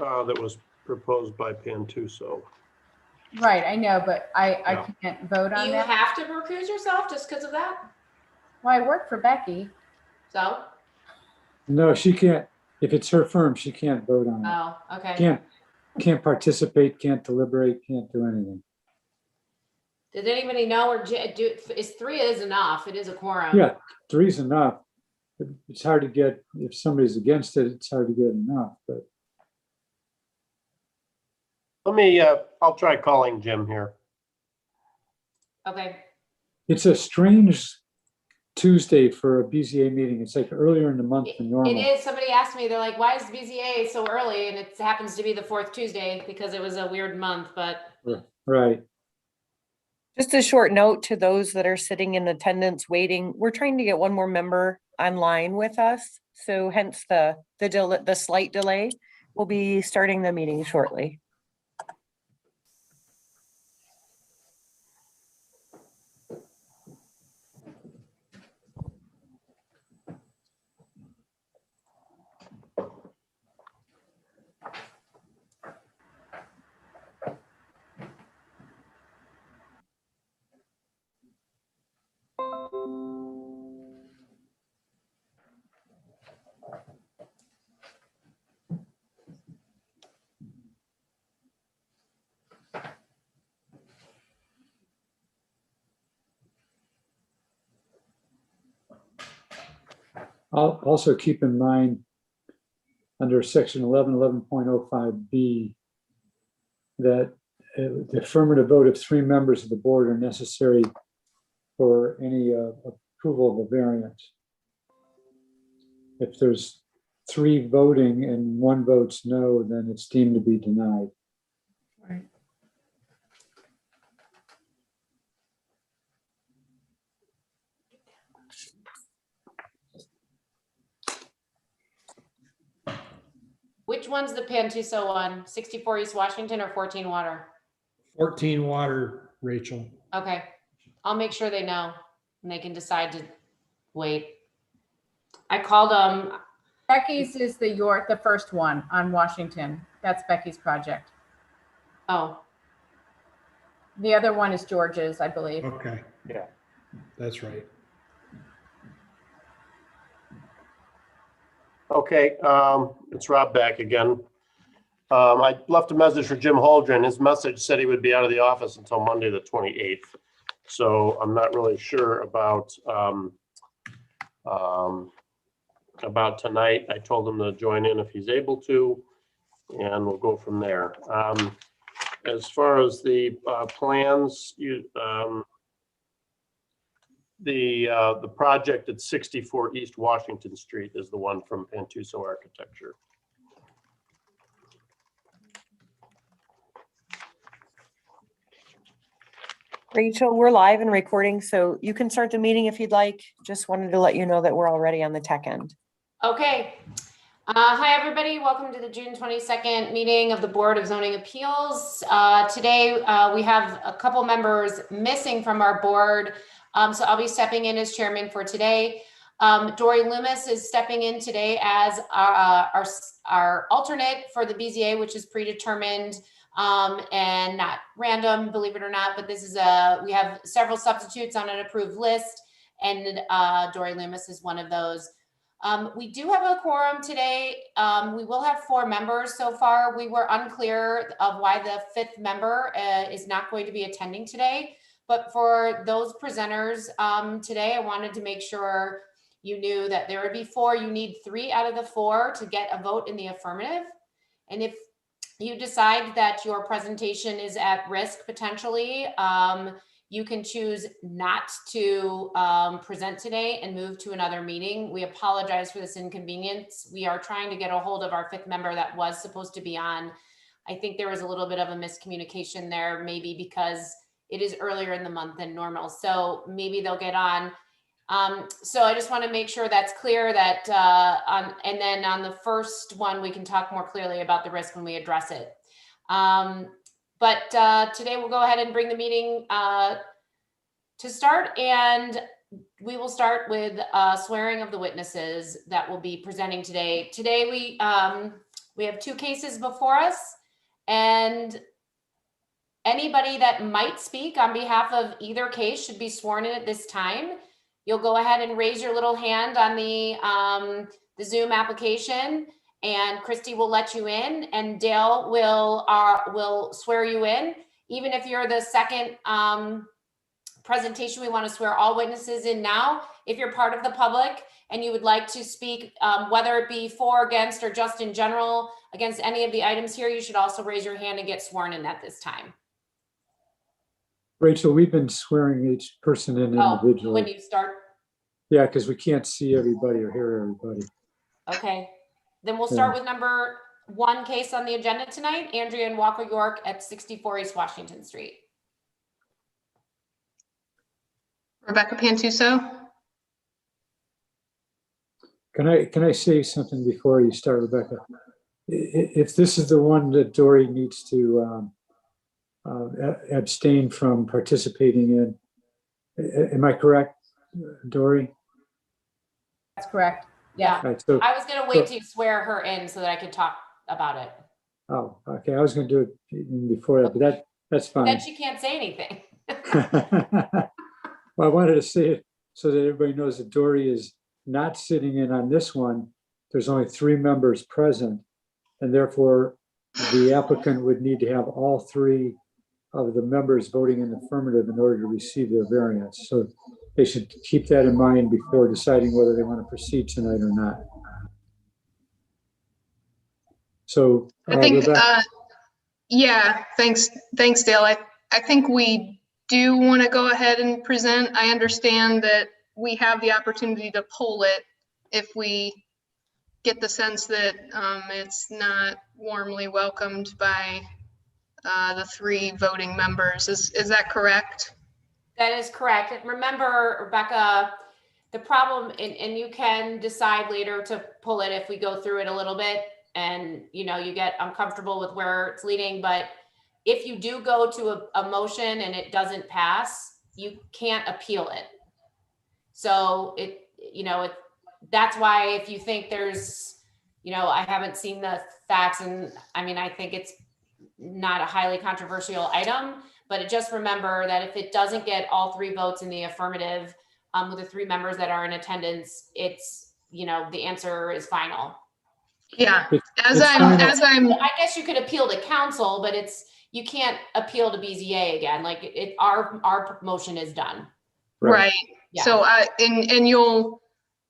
that was proposed by Pantuso. Right, I know, but I can't vote Do on you that. have to recuse yourself just because of that? Well, I work for Becky. So, No, she can't. If it's her firm, she can't vote on it. oh, okay. Can't participate, can't deliberate, can't do anything. Did anybody know, or is 3 is enough? It is a quorum. Yeah, 3's enough. It's hard to get, if somebody's against it, it's hard to get enough, but Let me, I'll try calling Jim here. Okay. it's a strange Tuesday for a BZA meeting. It's like earlier in the month than normal. It is. Somebody asked me, they're like, why is BZA so early? And it happens to be the 4th Tuesday because it was a weird month, but Right. Just a short note to those that are sitting in attendance waiting. We're trying to get one more member online with us. So hence the slight delay. We'll be starting the meeting shortly. I'll also keep in mind under section 11.05B that the affirmative vote of 3 members of the board are necessary for any approval of a variance. If there's 3 voting and 1 votes no, then it's deemed to be denied. Right. which one's the Pantuso one? 64 East Washington or 14 Water? 14 Water, Rachel. Okay. I'll make sure they know and they can decide to wait. I called Becky's is the first one on Washington. That's Becky's project. oh, The other one is George's, I believe. Okay. Yeah. That's right. Okay, it's Rob back again. I left a message for Jim Holdren. His message said he would be out of the office until Monday, the 28th. So I'm not really sure about tonight. I told him to join in if he's able to, and we'll go from there. As far as the plans, the project at 64 East Washington Street is the one from Pantuso Architecture. Rachel, we're live and recording, so you can start the meeting if you'd like. Just wanted to let you know that we're already on the tech end. okay. Hi, everybody. Welcome to the June 22nd meeting of the Board of Zoning Appeals. Today, we have a couple members missing from our board. So I'll be stepping in as chairman for today. Dory Loomis is stepping in today as our alternate for the BZA, which is predetermined and not random, believe it or not. But this is we have several substitutes on an approved list, and Dory Loomis is one of those. We do have a quorum today. We will have 4 members so far. We were unclear of why the 5th member is not going to be attending today. But for those presenters today, I wanted to make sure you knew that there would be 4. You need 3 out of the 4 to get a vote in the affirmative. And if you decide that your presentation is at risk potentially, you can choose not to present today and move to another meeting. We apologize for this inconvenience. We are trying to get a hold of our 5th member that was supposed to be on. I think there was a little bit of a miscommunication there, maybe because it is earlier in the month than normal. So maybe they'll get on. So I just want to make sure that's clear that, and then on the first one, we can talk more clearly about the risk when we address it. But today we'll go ahead and bring the meeting to start, and we will start with swearing of the witnesses that will be presenting today. Today we We have 2 cases before us, and anybody that might speak on behalf of either case should be sworn in at this time. You'll go ahead and raise your little hand on the Zoom application, and Christy will let you in, and Dale will swear you in. Even if you're the second presentation, we want to swear all witnesses in now. If you're part of the public and you would like to speak, whether it be for, against, or just in general against any of the items here, you should also raise your hand and get sworn in at this time. Rachel, we've been swearing each person in Oh, when individually. you start, Yeah, because we can't see everybody or hear everybody. okay. Then we'll start with number 1 case on the agenda tonight, Andrea and Walker York at 64 East Washington Street. Rebecca Pantuso. Can I say something before you start, Rebecca? If this is the one that Dory needs to abstain from participating in, am I correct, Dory? That's correct. Yeah. All right, so, I was gonna wait to swear her in so that I could talk about it. oh, okay, I was going to do it even before that, but that's fine. Then she can't say anything. Well, I wanted to say it so that everybody knows that Dory is not sitting in on this one. There's only 3 members present, and therefore the applicant would need to have all 3 of the members voting in the affirmative in order to receive their variance. So they should keep that in mind before deciding whether they want to proceed tonight or not. So, I think, Rebecca, yeah, thanks, Dale. I think we do want to go ahead and present. I understand that we have the opportunity to pull it if we get the sense that it's not warmly welcomed by the 3 voting members. Is that correct? That is correct. And remember, Rebecca, the problem, and you can decide later to pull it if we go through it a little bit and you get uncomfortable with where it's leading. But if you do go to a motion and it doesn't pass, you can't appeal it. So that's why if you think there's, I haven't seen the facts, and I mean, I think it's not a highly controversial item, but just remember that if it doesn't get all 3 votes in the affirmative with the 3 members that are in attendance, it's, the answer is final. Yeah, It's fine. I guess you could appeal to council, but you can't appeal to BZA again. Like our motion is done. right. Yeah. So and you'll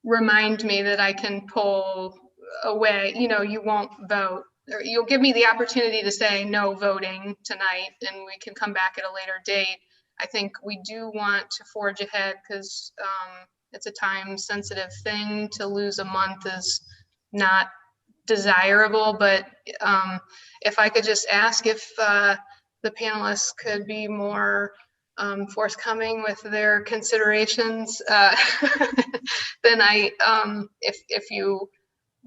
remind me that I can pull away, you won't vote, or you'll give me the opportunity to say no voting tonight, and we can come back at a later date. I think we do want to forge ahead because it's a time sensitive thing. To lose a month is not desirable, but if I could just ask if the panelists could be more forthcoming with their considerations, then if you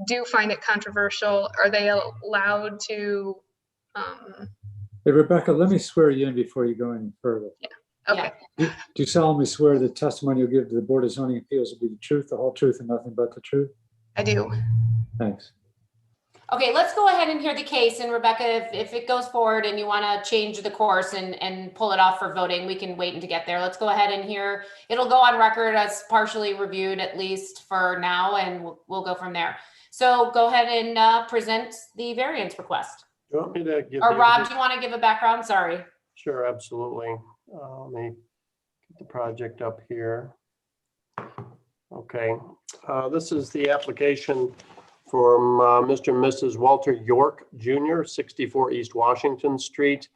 do find it controversial, are they allowed to? Hey, Rebecca, let me swear you in before you go any further. Okay. Do you solemnly swear the testimony you'll give to the Board of Zoning Appeals will be the truth, the whole truth, and nothing but the truth? I do. Thanks. Okay, let's go ahead and hear the case. And Rebecca, if it goes forward and you want to change the course and pull it off for voting, we can wait to get there. Let's go ahead and hear. It'll go on record as partially reviewed, at least for now, and we'll go from there. So go ahead and present the variance request. Do you want me to give? Or Rob, do you want to give a background? Sorry. Sure, absolutely. Let me get the project up here. Okay, this is the application from Mr. and Mrs. Walter York Jr., 64 East Washington Street,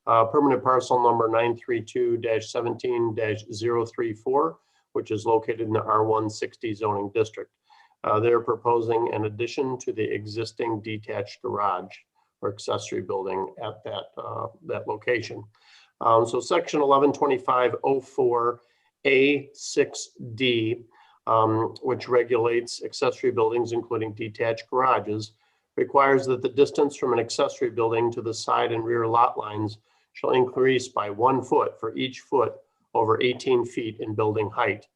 permanent parcel number 932-17-034, which is located in the R160 zoning district. They're proposing an addition to the existing detached garage or accessory building at that location. So section 1125-04A6D, which regulates accessory buildings, including detached garages, requires that the distance from an accessory building to the side and rear lot lines shall increase by 1 foot for each foot over 18 feet in building height.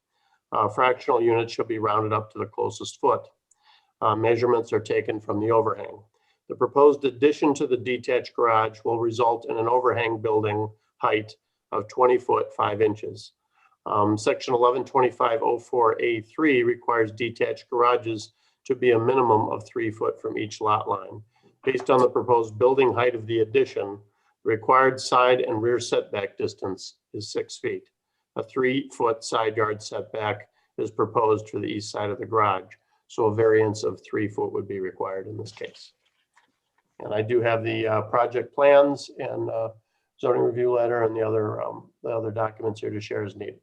Fractional units shall be rounded up to the closest foot. Measurements are taken from the overhang. The proposed addition to the detached garage will result in an overhang building height of 20 foot 5 inches. Section 112504A3 requires detached garages to be a minimum of 3 foot from each lot line. Based on the proposed building height of the addition, the required side and rear setback distance is 6 feet. A 3 foot side yard setback is proposed for the east side of the garage. So a variance of 3 foot would be required in this case. And I do have the project plans and zoning review letter and the other documents here to share as needed.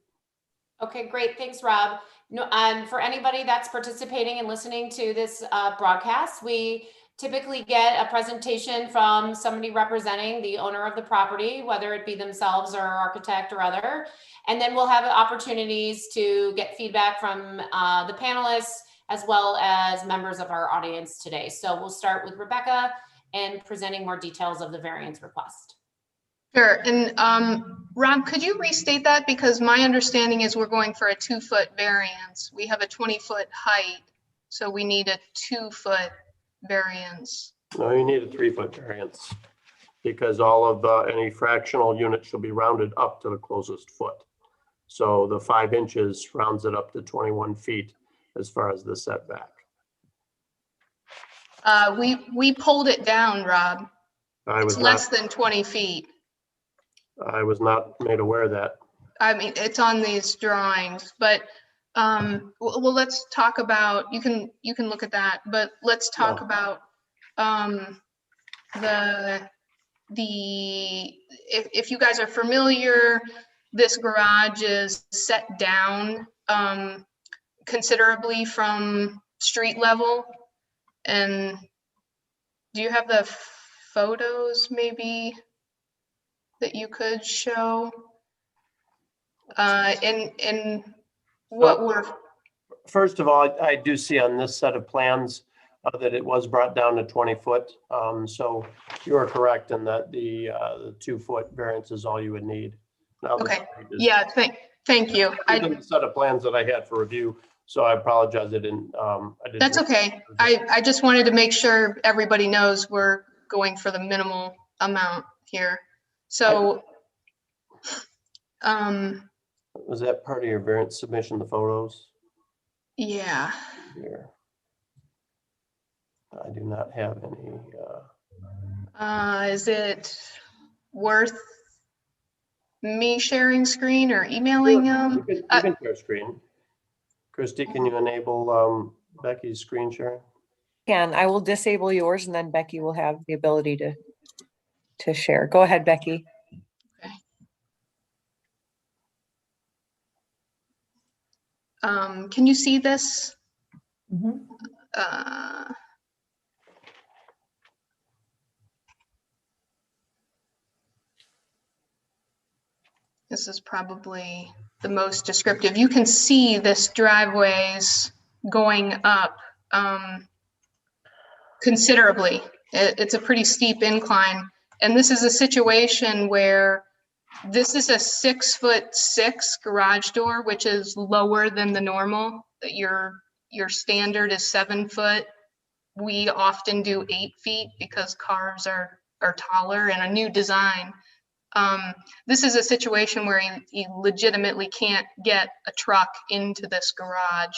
Okay, great. Thanks, Rob. No, for anybody that's participating and listening to this broadcast, we typically get a presentation from somebody representing the owner of the property, whether it be themselves or architect or other. And then we'll have opportunities to get feedback from the panelists as well as members of our audience today. So we'll start with Rebecca and presenting more details of the variance request. Sure. And Rob, could you restate that? Because my understanding is we're going for a 2 foot variance. We have a 20 foot height, so we need a 2 foot variance. No, you need a 3 foot variance because all of any fractional units shall be rounded up to the closest foot. So the 5 inches rounds it up to 21 feet as far as the setback. We pulled it down, Rob. It's less than 20 feet. I was not made aware of that. I mean, it's on these drawings, but well, let's talk about, you can look at that, but let's talk about if you guys are familiar, this garage is set down considerably from street level. And do you have the photos maybe that you could show? And what we're... First of all, I do see on this set of plans that it was brought down to 20 foot. So you are correct in that the 2 foot variance is all you would need. Now, okay. Yeah, thank you. The set of plans that I had for review, so I apologize. I didn't. That's okay. I just wanted to make sure everybody knows we're going for the minimal amount here. So, was that part of your variance submission, the photos? Yeah. Here. I do not have any. Is it worth me sharing screen or emailing them? You can share screen. Christy, can you enable Becky's screen sharing? I will disable yours and then Becky will have the ability to share. Go ahead, Becky. Okay. Can you see this? Mhm. This is probably the most descriptive. You can see this driveway's going up considerably. It's a pretty steep incline. And this is a situation where this is a 6'6" garage door, which is lower than the normal. Your standard is 7 foot. We often do 8 feet because cars are taller and a new design. This is a situation where you legitimately can't get a truck into this garage,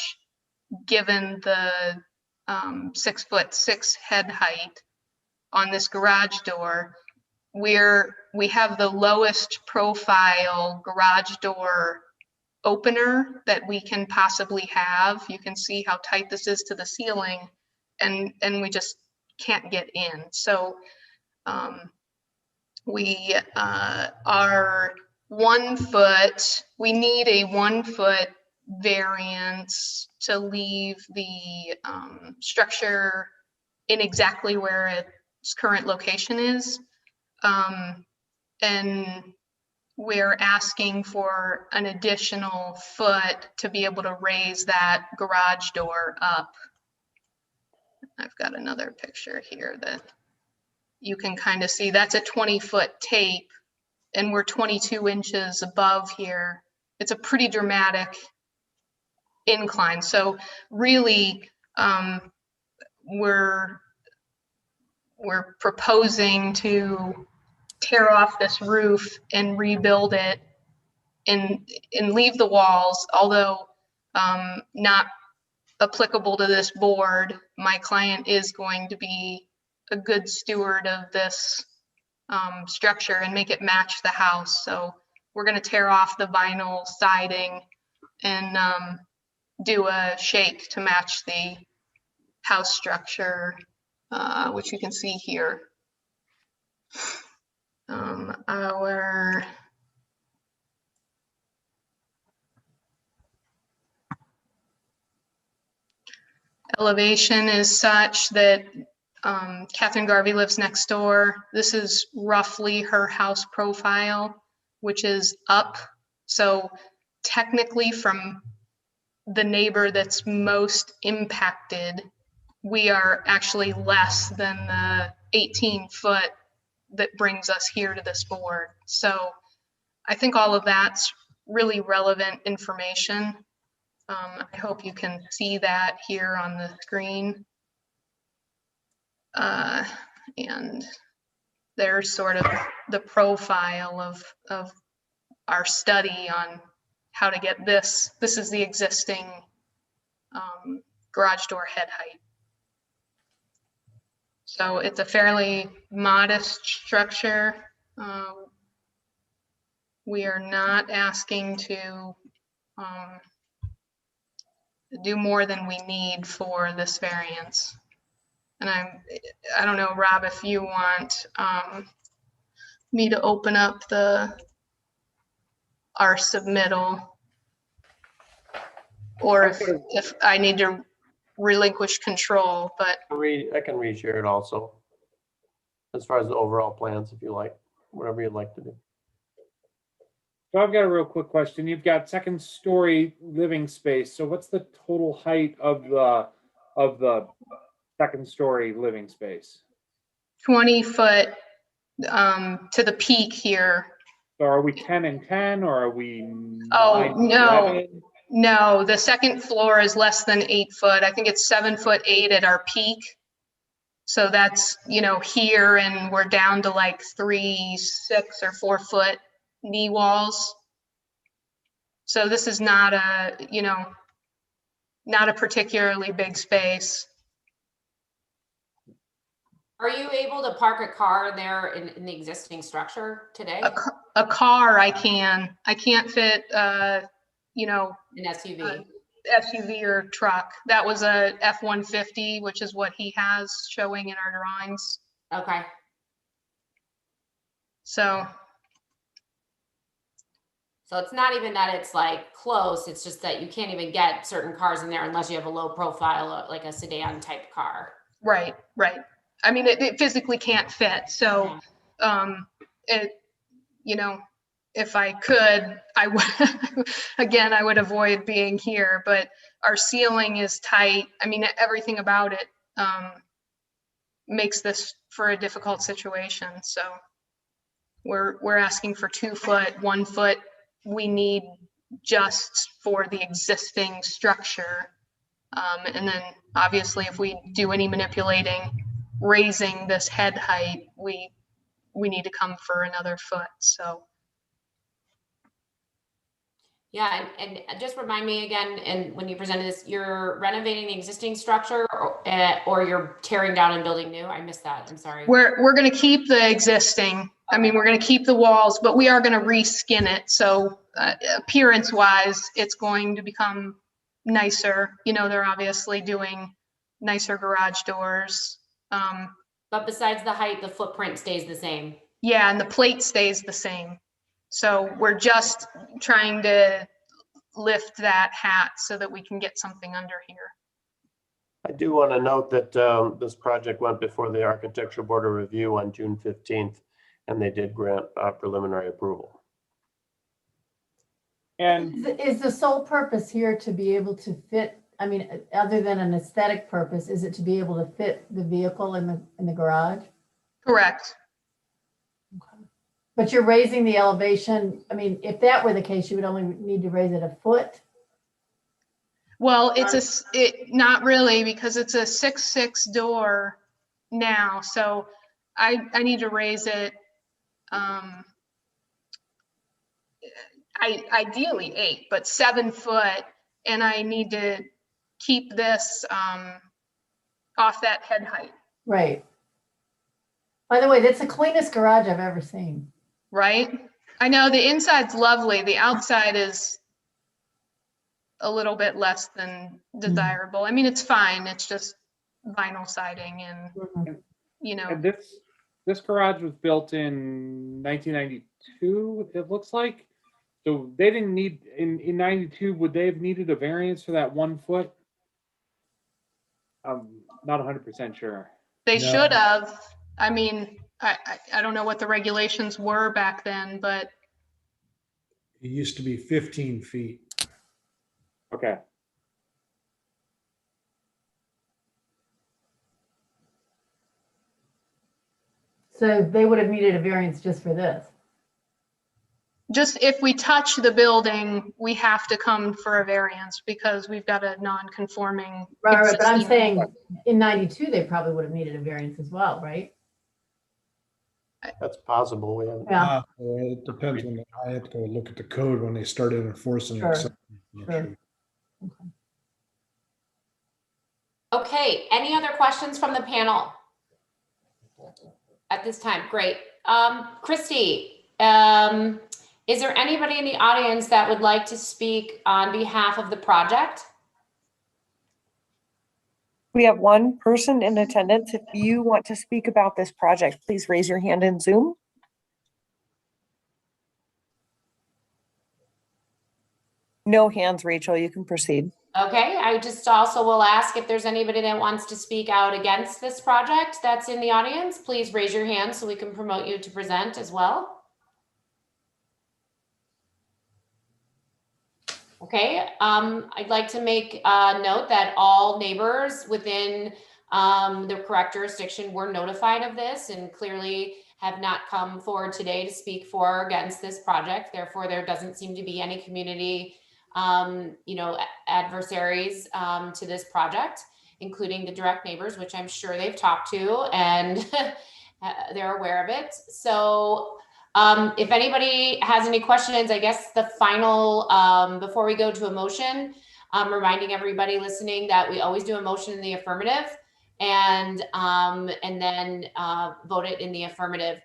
given the 6'6" head height on this garage door. We have the lowest profile garage door opener that we can possibly have. You can see how tight this is to the ceiling, and we just can't get in. So we are 1 foot. We need a 1 foot variance to leave the structure in exactly where its current location is. And we're asking for an additional foot to be able to raise that garage door up. I've got another picture here that you can kind of see. That's a 20-foot tape, and we're 22 inches above here. It's a pretty dramatic incline. So really, we're we're proposing to tear off this roof and rebuild it and leave the walls, although not applicable to this board. My client is going to be a good steward of this structure and make it match the house. So we're going to tear off the vinyl siding and do a shake to match the house structure, which you can see here. Our elevation is such that Catherine Garvey lives next door. This is roughly her house profile, which is up. So technically from the neighbor that's most impacted, we are actually less than the 18-foot that brings us here to this board. So I think all of that's really relevant information. I hope you can see that here on the screen. And there's sort of the profile of our study on how to get this. This is the existing garage door head height. So it's a fairly modest structure. We are not asking to do more than we need for this variance. And I don't know, Rob, if you want me to open up our submittal, or if I need to relinquish control, but I can reshare it also. As far as the overall plans, if you like, whatever you'd like to do. So I've got a real quick question. You've got second story living space. So what's the total height of the second story living space? 20 foot to the peak here. So are we 10 and 10, or are we Oh, 9, no. 11? No, the second floor is less than 8 foot. I think it's 7'8" at our peak. So that's, you know, here, and we're down to like 3, 6 or 4 foot knee walls. So this is not a, you know, not a particularly big space. Are you able to park a car there in the existing structure today? A car I can't fit, you know, An SUV? SUV or truck. That was a F-150, which is what he has showing in our drawings. Okay. So it's not even that it's like close, it's just that you can't even get certain cars in there unless you have a low profile, like a sedan type car. right. I mean, it physically can't fit. So, it, you know, if I could, I would, again, I would avoid being here, but our ceiling is tight. I mean, everything about it makes this for a difficult situation. So we're asking for 2 foot, 1 foot. We need just for the existing structure. And then obviously if we do any manipulating, raising this head height, we need to come for another foot. So Yeah, and just remind me again, and when you presented this, you're renovating the existing structure or you're tearing down and building new? I missed that, I'm sorry. we're going to keep the existing. I mean, we're going to keep the walls, but we are going to reskin it. So appearance wise, it's going to become nicer. You know, they're obviously doing nicer garage doors. But besides the height, the footprint stays the same. Yeah, and the plate stays the same. So we're just trying to lift that hat so that we can get something under here. I do want to note that this project went before the Architectural Board of Review on June 15th, and they did grant preliminary approval. And Is the sole purpose here to be able to fit, I mean, other than an aesthetic purpose, is it to be able to fit the vehicle in the garage? Correct. But you're raising the elevation. I mean, if that were the case, you would only need to raise it a foot. Well, not really, because it's a 6'6" door now, so I need to raise it. Ideally 8, but 7 foot, and I need to keep this off that head height, Right. By the way, that's the cleanest garage I've ever seen. right? I know the inside's lovely, the outside is a little bit less than desirable. I mean, it's fine, it's just vinyl siding and, Mhm. you know, And this garage was built in 1992, it looks like. So they didn't need, in 92, would they have needed a variance for that 1 foot? I'm not 100% sure. they No. should have. I mean, I don't know what the regulations were back then, but It used to be 15 feet. Okay. So they would have needed a variance just for this. just if we touch the building, we have to come for a variance because we've got a non-conforming. Right, but I'm existing- saying in 92, they probably would have needed a variance as well, right? That's possible. We haven't. Yeah, Well, it depends when I have to go look at the code when they started enforcing Sure, it. sure. Okay, any other questions from the panel? At this time, great. Christy, is there anybody in the audience that would like to speak on behalf of the project? We have one person in attendance. If you want to speak about this project, please raise your hand in Zoom. No hands, Rachel. You can proceed. Okay, I just also will ask if there's anybody that wants to speak out against this project that's in the audience, please raise your hand so we can promote you to present as well. Okay, I'd like to make a note that all neighbors within the correct jurisdiction were notified of this and clearly have not come forward today to speak for or against this project. Therefore, there doesn't seem to be any community adversaries to this project, including the direct neighbors, which I'm sure they've talked to and they're aware of it. So if anybody has any questions, I guess the final, before we go to a motion, reminding everybody listening that we always do a motion in the affirmative and then vote it in the affirmative.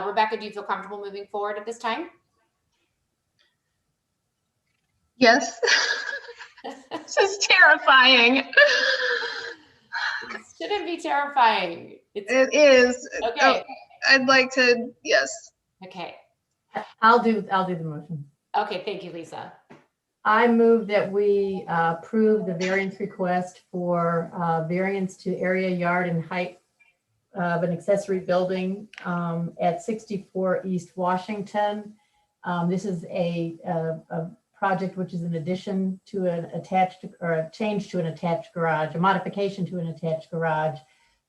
Rebecca, do you feel comfortable moving forward at this time? Yes. This is terrifying. It shouldn't be terrifying. It is. Okay. I'd like to, yes. Okay. I'll do the motion. Okay. Thank you, Lisa. I move that we approve the variance request for variance to area, yard, and height of an accessory building at 64 East Washington. This is a project which is an addition to an attached or a change to an attached garage, a modification to an attached garage.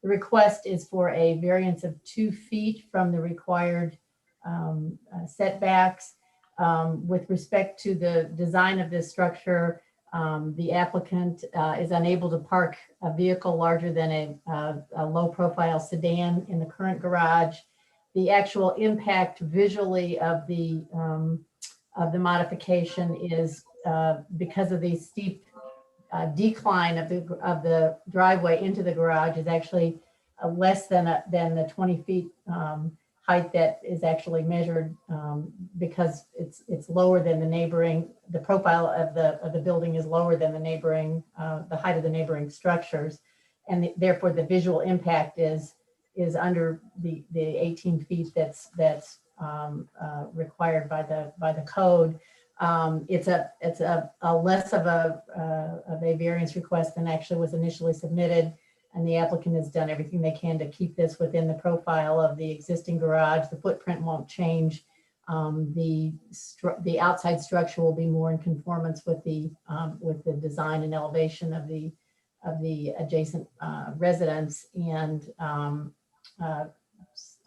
The request is for a variance of 2 feet from the required setbacks. With respect to the design of this structure, the applicant is unable to park a vehicle larger than a low-profile sedan in the current garage. The actual impact visually of the modification is because of the steep decline of the driveway into the garage is actually less than the 20 feet height that is actually measured because it's lower than the neighboring. The profile of the building is lower than the neighboring, the height of the neighboring structures, and therefore the visual impact is under the 18 feet that's required by the code. It's a less of a variance request than actually was initially submitted, and the applicant has done everything they can to keep this within the profile of the existing garage. The footprint won't change. The outside structure will be more in conformance with the design and elevation of the adjacent residence, and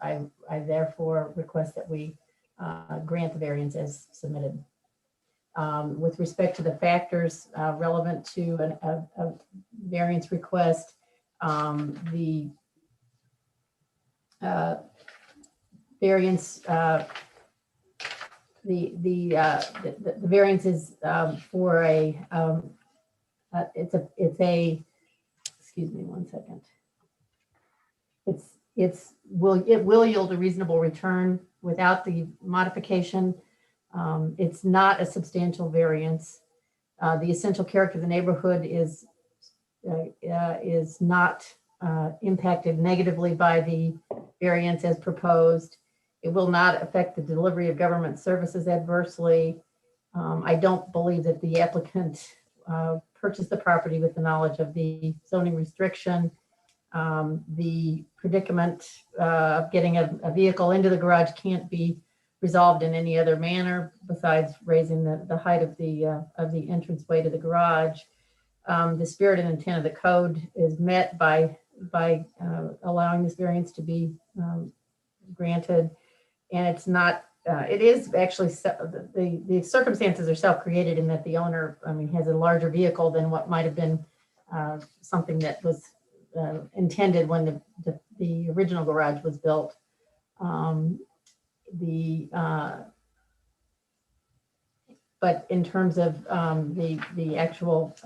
I therefore request that we grant the variance as submitted. With respect to the factors relevant to a variance request, the variance, the variance is for excuse me one second. It will yield a reasonable return without the modification. It's not a substantial variance. The essential character of the neighborhood is not impacted negatively by the variance as proposed. It will not affect the delivery of government services adversely. I don't believe that the applicant purchased the property with the knowledge of the zoning restriction. The predicament of getting a vehicle into the garage can't be resolved in any other manner besides raising the height of the entranceway to the garage. The spirit and intent of the code is met by allowing this variance to be granted. And it's not, it is actually, the circumstances are self-created in that the owner, has a larger vehicle than what might have been something that was intended when the original garage was built. But in terms of the actual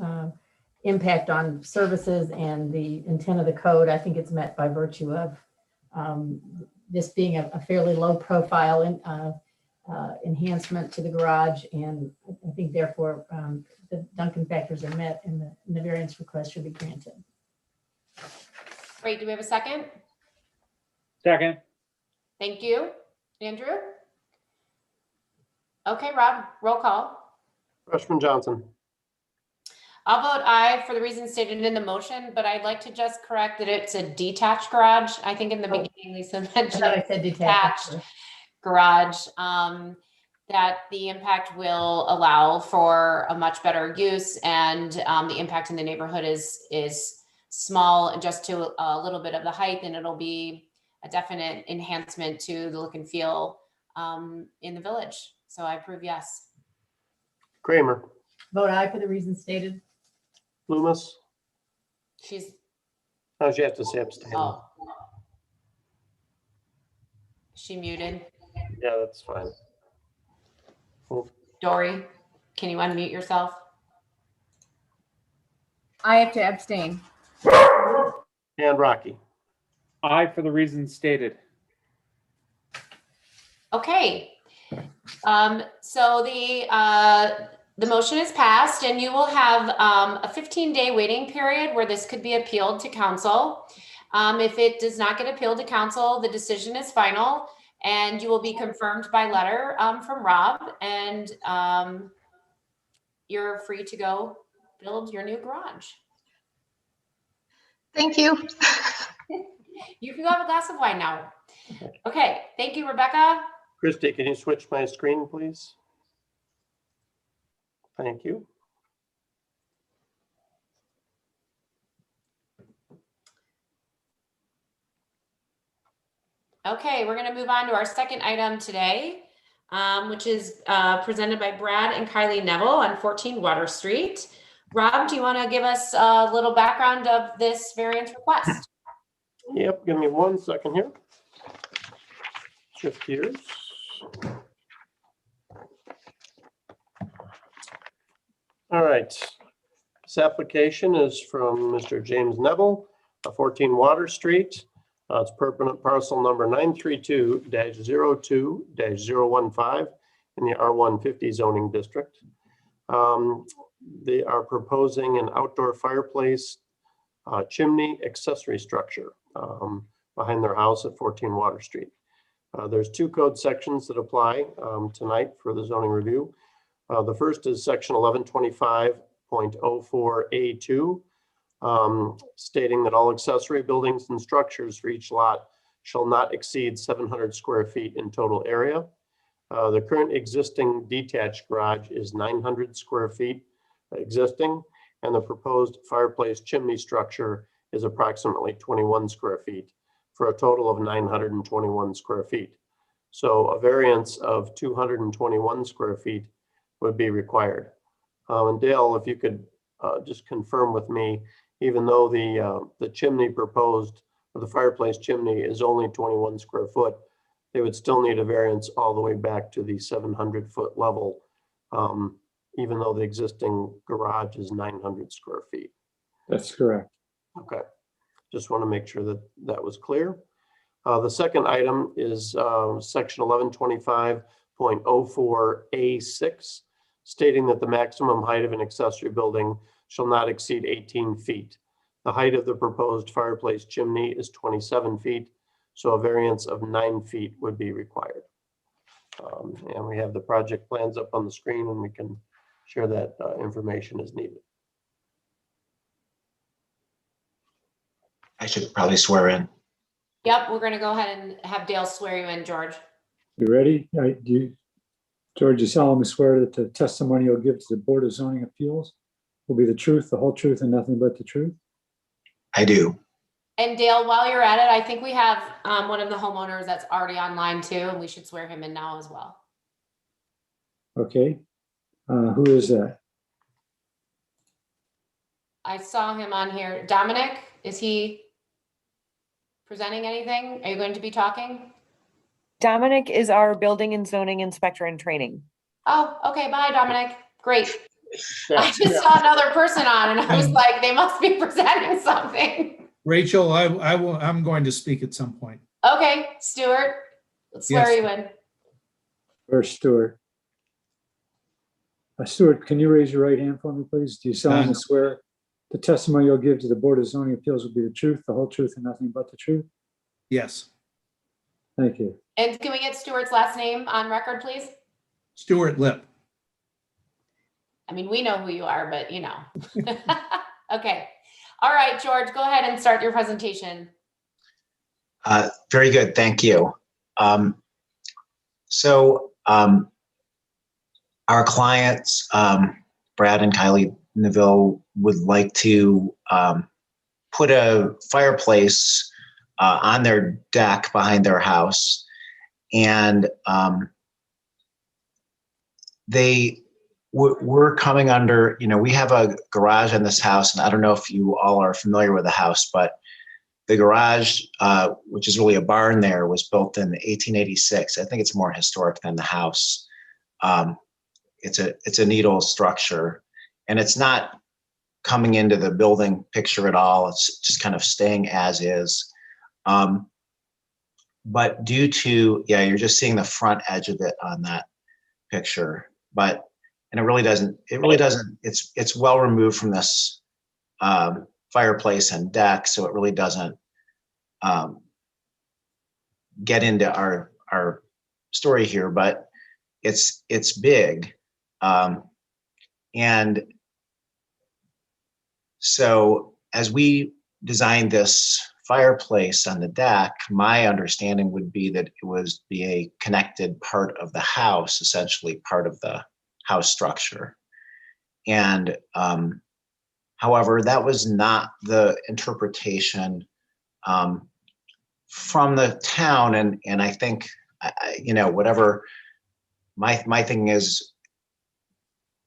impact on services and the intent of the code, I think it's met by virtue of this being a fairly low profile enhancement to the garage. And I think therefore the Duncan factors are met and the variance request should be granted. Great. Do we have a second? Second. Thank you. Andrew? Okay, Rob, roll call. Freshman Johnson. I'll vote aye for the reasons stated in the motion, but I'd like to just correct that it's a detached garage. I think in the beginning, Lisa I mentioned thought I said detached. garage, that the impact will allow for a much better use, and the impact in the neighborhood is small, just to a little bit of the height, and it'll be a definite enhancement to the look and feel in the village. So I approve yes. Kramer. Vote aye for the reasons stated. Loomis. She's, Oh, you have to say abstain. oh. She muted. Yeah, that's fine. Dory, can you unmute yourself? I have to abstain. And Rocky. Aye for the reasons stated. Okay. So the motion is passed, and you will have a 15-day waiting period where this could be appealed to council. If it does not get appealed to council, the decision is final, and you will be confirmed by letter from Rob, and you're free to go build your new garage. Thank you. You can have a glass of wine now. Okay, thank you, Rebecca. Christy, can you switch my screen, please? Thank you. Okay, we're going to move on to our second item today, which is presented by Brad and Kylie Neville on 14 Water Street. Rob, do you want to give us a little background of this variance request? Yep, give me 1 second here. Shift gears. All right. This application is from Mr. James Neville, 14 Water Street. It's permanent parcel number 932-02-015 in the R150 zoning district. They are proposing an outdoor fireplace chimney accessory structure behind their house at 14 Water Street. There's 2 code sections that apply tonight for the zoning review. The first is section 1125.04A2, stating that all accessory buildings and structures for each lot shall not exceed 700 square feet in total area. The current existing detached garage is 900 square feet existing, and the proposed fireplace chimney structure is approximately 21 square feet for a total of 921 square feet. So a variance of 221 square feet would be required. And Dale, if you could just confirm with me, even though the chimney proposed of the fireplace chimney is only 21 square foot, they would still need a variance all the way back to the 700-foot level, even though the existing garage is 900 square feet. That's correct. Okay, just want to make sure that that was clear. The second item is section 1125.04A6, stating that the maximum height of an accessory building shall not exceed 18 feet. The height of the proposed fireplace chimney is 27 feet, so a variance of 9 feet would be required. And we have the project plans up on the screen, and we can share that information as needed. I should probably swear in. Yep, we're gonna go ahead and have Dale swear you in, George. You ready? George, you solemnly swear that the testimony you'll give to the Board of Zoning Appeals will be the truth, the whole truth, and nothing but the truth? I do. And Dale, while you're at it, I think we have one of the homeowners that's already online too, and we should swear him in now as well. Okay. Who is that? I saw him on here. Dominic, is he presenting anything? Are you going to be talking? Dominic is our building and zoning inspector in training. Oh, okay, bye, Dominic. Great. Yeah, I just saw another person on and I was like, they must be presenting something. Rachel, I'm going to speak at some point. Okay, Stuart, let's swear Yes. you in. Where's Stuart? Stuart, can you raise your right hand for me, please? Do you solemnly swear the testimony you'll give to the Board of Zoning Appeals will be the truth, the whole truth, and nothing but the truth? Yes. Thank you. And can we get Stuart's last name on record, please? Stuart Lip. I mean, we know who you are, but you know. Okay. All right, George, go ahead and start your presentation. Very good. Thank you. Our clients, Brad and Kylie Neville, would like to put a fireplace on their deck behind their house. And we're coming under, we have a garage in this house, and I don't know if you all are familiar with the house, but the garage, which is really a barn there, was built in 1886. I think it's more historic than the house. It's a neat old structure, and it's not coming into the building picture at all. It's just kind of staying as is. But due to, you're just seeing the front edge of it on that picture, and it really doesn't, it's well removed from this fireplace and deck, so it really doesn't get into our story here, but it's big. And so as we designed this fireplace on the deck, my understanding would be that it was be a connected part of the house, essentially part of the house structure. And however, that was not the interpretation from the town. And I think, whatever my thing is,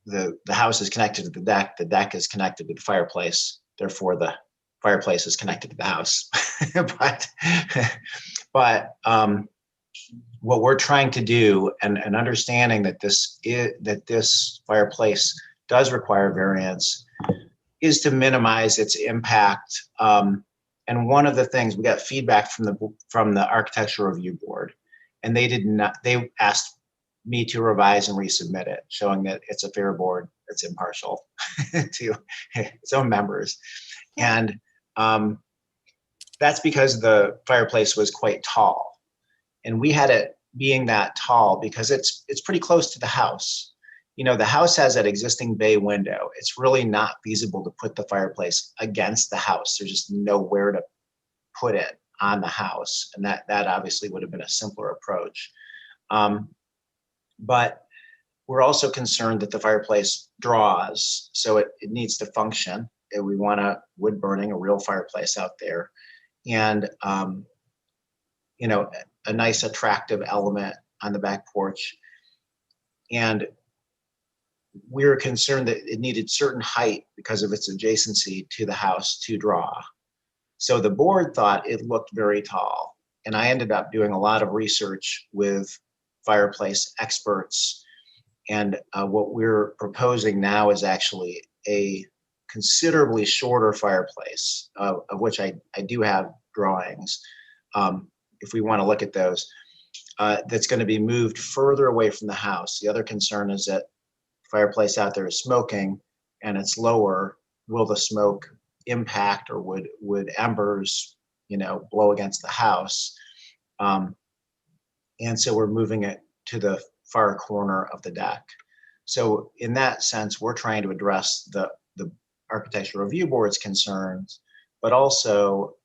the house is connected to the deck is connected to the fireplace, therefore the fireplace is connected to the house. but what we're trying to do, and understanding that this fireplace does require variance, is to minimize its impact. And one of the things, we got feedback from the Architecture Review Board, and they asked me to revise and resubmit it, showing that it's a fair board, it's impartial to its own members. And that's because the fireplace was quite tall. And we had it being that tall because it's pretty close to the house. The house has that existing bay window. It's really not feasible to put the fireplace against the house. There's just nowhere to put it on the house. And that obviously would have been a simpler approach. But we're also concerned that the fireplace draws, so it needs to function. And we want a wood burning, a real fireplace out there. And, a nice attractive element on the back porch. And we were concerned that it needed certain height because of its adjacency to the house to draw. So the board thought it looked very tall. And I ended up doing a lot of research with fireplace experts. And what we're proposing now is actually a considerably shorter fireplace, of which I do have drawings, if we want to look at those, that's going to be moved further away from the house. The other concern is that fireplace out there is smoking and it's lower. Will the smoke impact, or would embers, blow against the house? And so we're moving it to the far corner of the deck. So in that sense, we're trying to address the Architectural Review Board's concerns, but also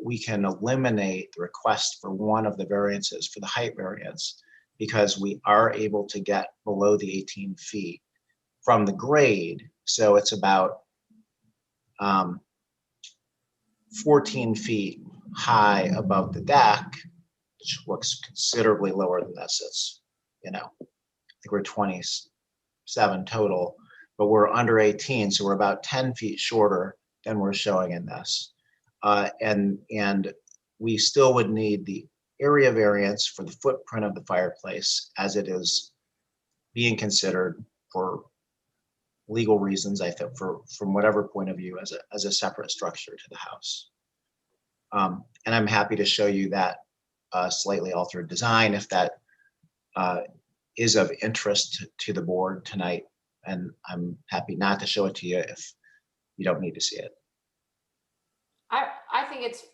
we can eliminate the request for one of the variances for the height variance, because we are able to get below the 18 feet from the grade. So it's about 14 feet high above the deck, which looks considerably lower than this. It's, I think we're 27 total, but we're under 18, so we're about 10 feet shorter than we're showing in this. And we still would need the area variance for the footprint of the fireplace, as it is being considered for legal reasons, I think, from whatever point of view, as a separate structure to the house. And I'm happy to show you that slightly altered design if that is of interest to the board tonight. And I'm happy not to show it to you if you don't need to see it. I think it's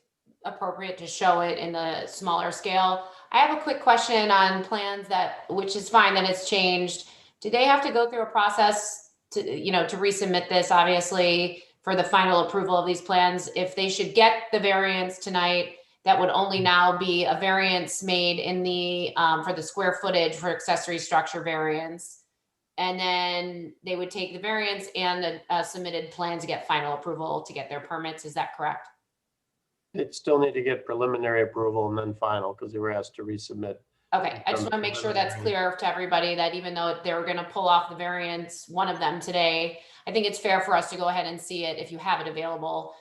appropriate to show it in the smaller scale. I have a quick question on plans which is fine that it's changed. Do they have to go through a process to resubmit this, obviously, for the final approval of these plans? If they should get the variance tonight, that would only now be a variance made in the, for the square footage for accessory structure variance. And then they would take the variance and the submitted plan to get final approval to get their permits. Is that correct? They'd still need to get preliminary approval and then final, because they were asked to resubmit. Okay, I just want to make sure that's clear to everybody, that even though they were going to pull off the variance, one of them today, I think it's fair for us to go ahead and see it if you have it available.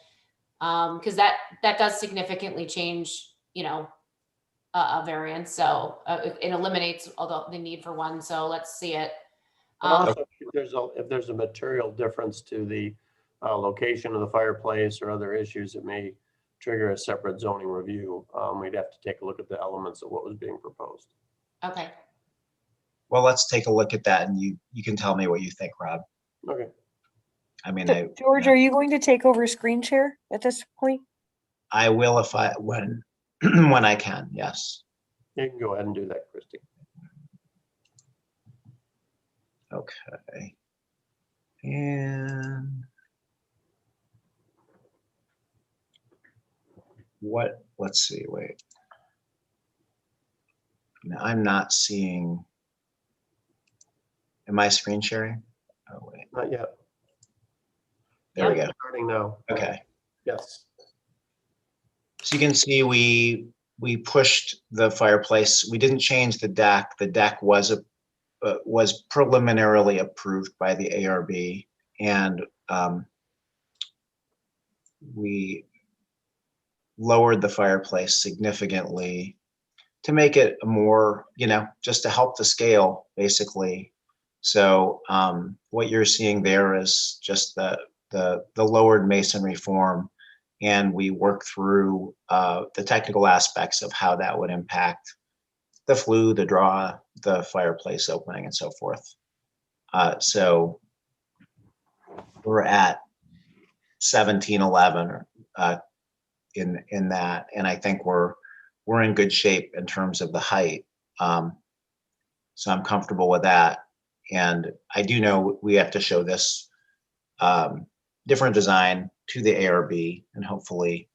Because that does significantly change, a variance. So it eliminates the need for one. So let's see it. Also, if there's a material difference to the location of the fireplace or other issues, it may trigger a separate zoning review. We'd have to take a look at the elements of what was being proposed. Okay. Well, let's take a look at that, and you can tell me what you think, Rob. Okay. I mean, George, are you going to take over screen share at this point? I will when when I can. Yes. You can go ahead and do that, Christy. Okay. And let's see, wait. Now, I'm not seeing, am I screen sharing? Oh, wait. Not yet. There we go. Starting now. Okay. Yes. So you can see we pushed the fireplace. We didn't change the deck. The deck was preliminarily approved by the ARB, and we lowered the fireplace significantly to make it more, just to help the scale, basically. So what you're seeing there is just the lowered masonry form, and we work through the technical aspects of how that would impact the flue, the draw, the fireplace opening, and so forth. So we're at 1711 in that, and I think we're in good shape in terms of the height. So I'm comfortable with that. And I do know we have to show this different design to the ARB, and hopefully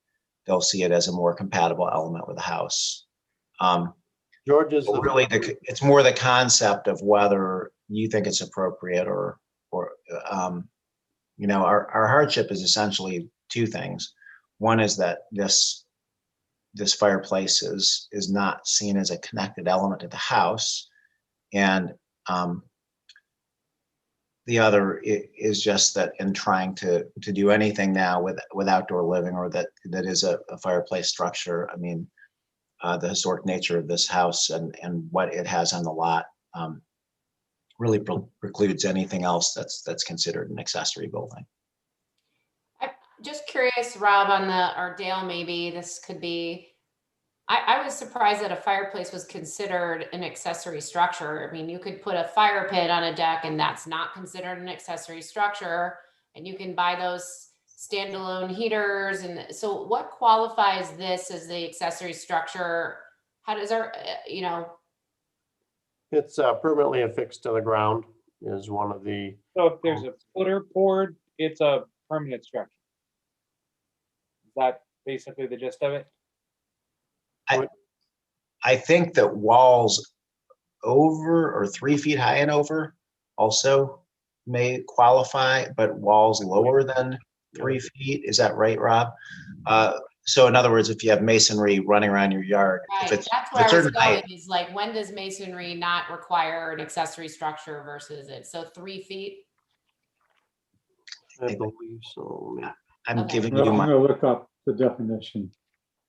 they'll see it as a more compatible element with the house. George is really it's more the concept of whether you think it's appropriate or our hardship is essentially two things. One is that this fireplace is not seen as a connected element to the house, and the other is just that in trying to do anything now with outdoor living or that is a fireplace structure. I mean, the historic nature of this house and what it has on the lot really precludes anything else that's considered an accessory building. I'm just curious, Rob, or Dale, maybe this could be, I was surprised that a fireplace was considered an accessory structure. I mean, you could put a fire pit on a deck and that's not considered an accessory structure. And you can buy those standalone heaters. And so what qualifies this as the accessory structure? How does our, It's permanently affixed to the ground is one of the, So if there's a footer poured, it's a permanent structure. Is that basically the gist of it? I think that walls over or 3 feet high and over also may qualify, but walls lower than 3 feet, is that right, Rob? So in other words, if you have masonry running around your yard, right, if it's that's a where I was certain going, height, is like, when does masonry not require an accessory structure versus it? So 3 feet? I believe so. I'm Okay. giving I'm you going my, to look up the definition.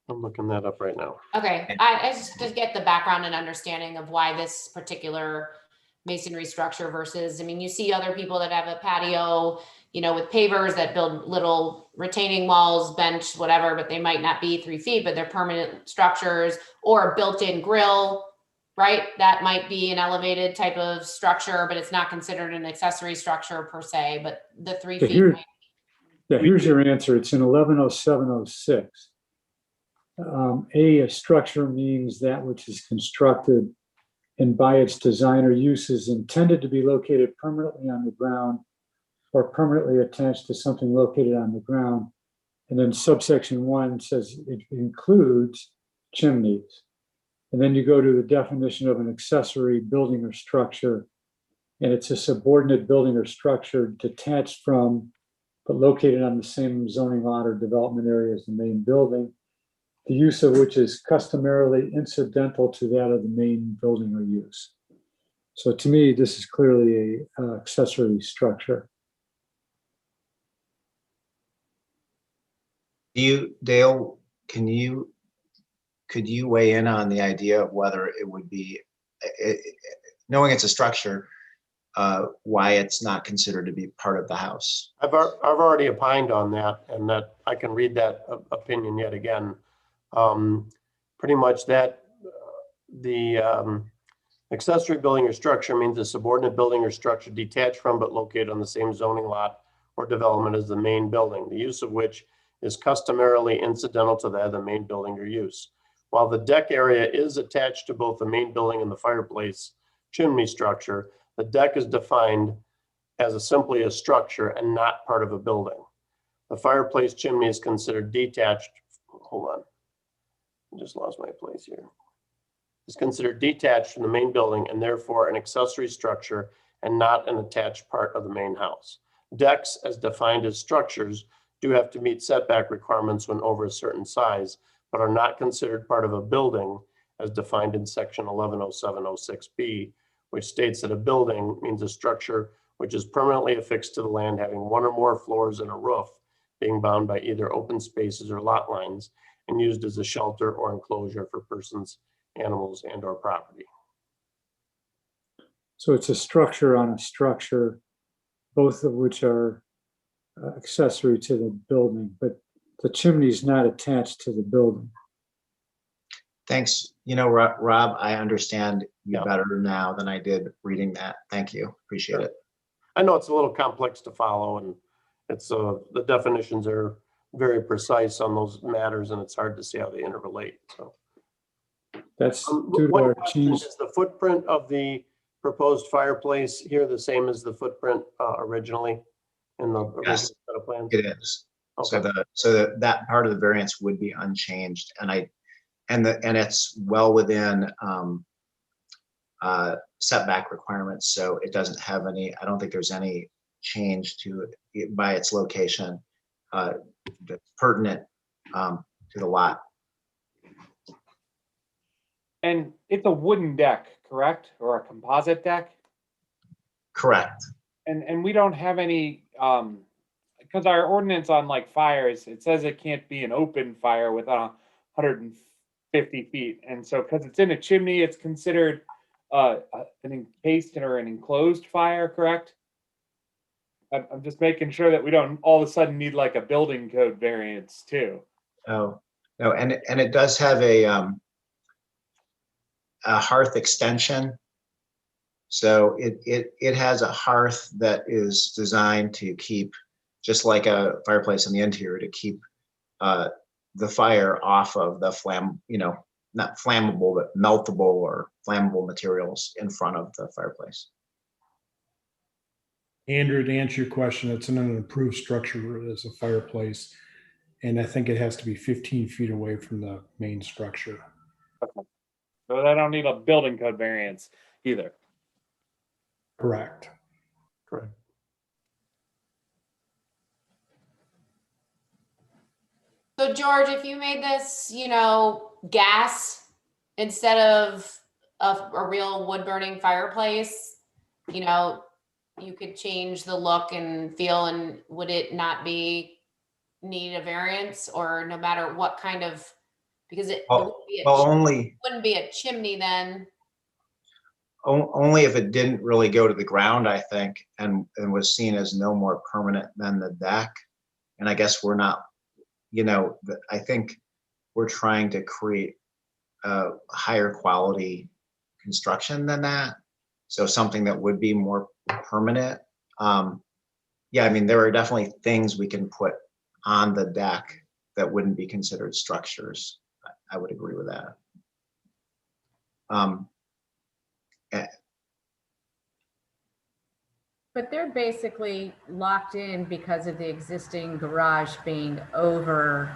I'm looking that up right now. Okay, I just to get the background and understanding of why this particular masonry structure versus, I mean, you see other people that have a patio, with pavers that build little retaining walls, bench, whatever, but they might not be 3 feet, but they're permanent structures, or a built-in grill, right? That might be an elevated type of structure, but it's not considered an accessory structure per se, but the 3 So feet. here's your answer. It's in 110706. A structure means that which is constructed and by its design or use is intended to be located permanently on the ground or permanently attached to something located on the ground. And then subsection 1 says it includes chimneys. And then you go to the definition of an accessory building or structure, and it's a subordinate building or structure detached from, but located on the same zoning lot or development area as the main building, the use of which is customarily incidental to that of the main building or use. So to me, this is clearly a accessory structure. Dale, could you weigh in on the idea of whether it would be, knowing it's a structure, why it's not considered to be part of the house? I've already opined on that, and that I can read that opinion yet again. Pretty much that the accessory building or structure means a subordinate building or structure detached from but located on the same zoning lot or development as the main building, the use of which is customarily incidental to that of the main building or use. While the deck area is attached to both the main building and the fireplace chimney structure, the deck is defined as simply a structure and not part of a building. The fireplace chimney is considered detached. Hold on. I just lost my place here. Is considered detached from the main building and therefore an accessory structure and not an attached part of the main house. Decks, as defined as structures, do have to meet setback requirements when over a certain size, but are not considered part of a building as defined in section 110706B, which states that a building means a structure which is permanently affixed to the land having one or more floors and a roof, being bound by either open spaces or lot lines and used as a shelter or enclosure for persons, animals, and or property. So it's a structure on a structure, both of which are accessory to the building, but the chimney is not attached to the building. Thanks. Rob, I understand you Yeah. better now than I did reading that. Thank you. Appreciate it. I know it's a little complex to follow, and it's the definitions are very precise on those matters, and it's hard to see how they interrelate. So That's due to one our question change. is the footprint of the proposed fireplace here the same as the footprint originally in the original Yes, set of plans? it is. Okay. So that part of the variance would be unchanged, and it's well within setback requirements. So it doesn't have any. I don't think there's any change to it by its location that's pertinent to the lot. And it's a wooden deck, correct? Or a composite deck? Correct. and we don't have any, because our ordinance on like fires, it says it can't be an open fire within 150 feet. And so because it's in a chimney, it's considered an encased or an enclosed fire, correct? I'm just making sure that we don't all of a sudden need like a building code variance too. Oh, no, and it does have a hearth extension. So it has a hearth that is designed to keep, just like a fireplace in the interior, to keep the fire off of the not flammable, but meltable or flammable materials in front of the fireplace. Andrew, to answer your question, it's in an approved structure as a fireplace. And I think it has to be 15 feet away from the main structure. Okay. So I don't need a building code variance either. Correct. Correct. So George, if you made this, gas instead of a real wood burning fireplace, you could change the look and feel, and would it not need a variance, or no matter what kind of, because it wouldn't be a chimney then. Only if it didn't really go to the ground, I think, and was seen as no more permanent than the deck. And I guess we're not, I think we're trying to create a higher quality construction than that. So something that would be more permanent. Yeah, I mean, there are definitely things we can put on the deck that wouldn't be considered structures. I would agree with that. But they're basically locked in because of the existing garage being over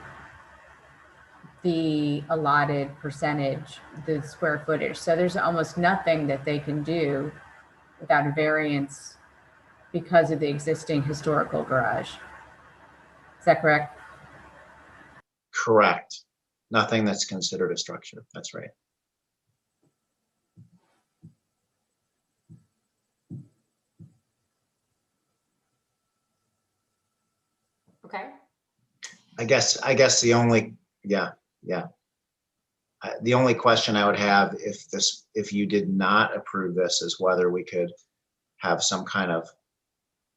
the allotted percentage, the square footage. So there's almost nothing that they can do without a variance because of the existing historical garage. Is that correct? Correct. Nothing that's considered a structure. That's right. Okay. I guess the only, yeah. The only question I would have if you did not approve this is whether we could have some kind of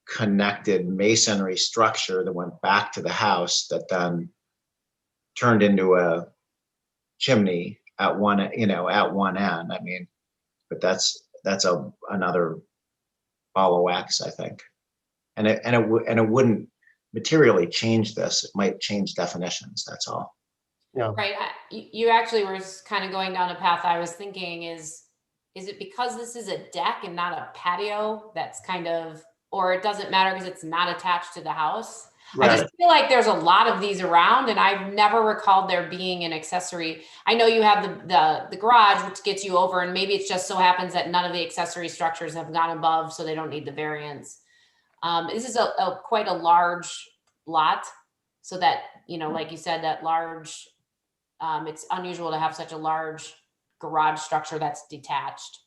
connected masonry structure that went back to the house that then turned into a chimney at one end. I mean, but that's another ball of wax, I think. And it wouldn't materially change this. It might change definitions. That's all. Yeah. Right. You actually were kind of going down a path I was thinking is it because this is a deck and not a patio that's kind of, or it doesn't matter because it's not attached to the house? Right. I just feel like there's a lot of these around, and I've never recalled there being an accessory. I know you have the garage, which gets you over, and maybe it just so happens that none of the accessory structures have gone above, so they don't need the variance. This is quite a large lot, so that, like you said, that large, it's unusual to have such a large garage structure that's detached.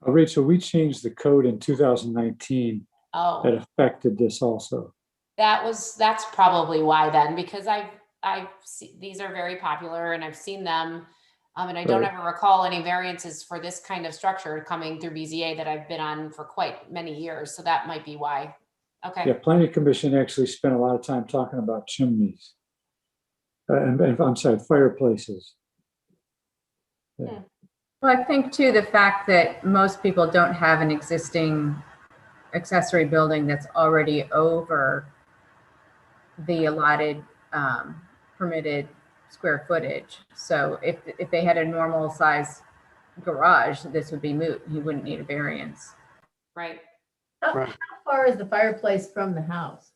Rachel, we changed the code in 2019 Oh, that affected this also. that's probably why then, because these are very popular and I've seen them. And I don't Right. ever recall any variances for this kind of structure coming through BZA that I've been on for quite many years. So that might be why. Okay. Yeah, Planning Commission actually spent a lot of time talking about chimneys. And I'm sorry, fireplaces. Yeah. Well, I think too, the fact that most people don't have an existing accessory building that's already over the allotted permitted square footage. So if they had a normal size garage, this would be moot. You wouldn't need a variance. Right. Right. How far is the fireplace from the house?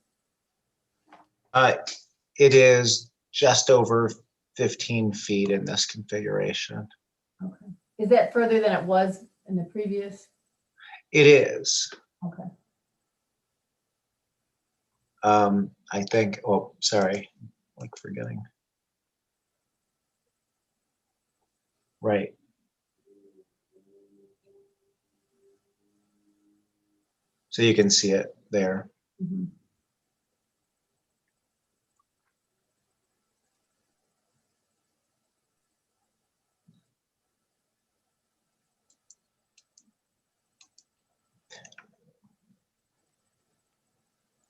It is just over 15 feet in this configuration. Okay. Is that further than it was in the previous? It is. Okay. I think, oh, sorry, like forgetting. Right. So you can see it there. Mhm.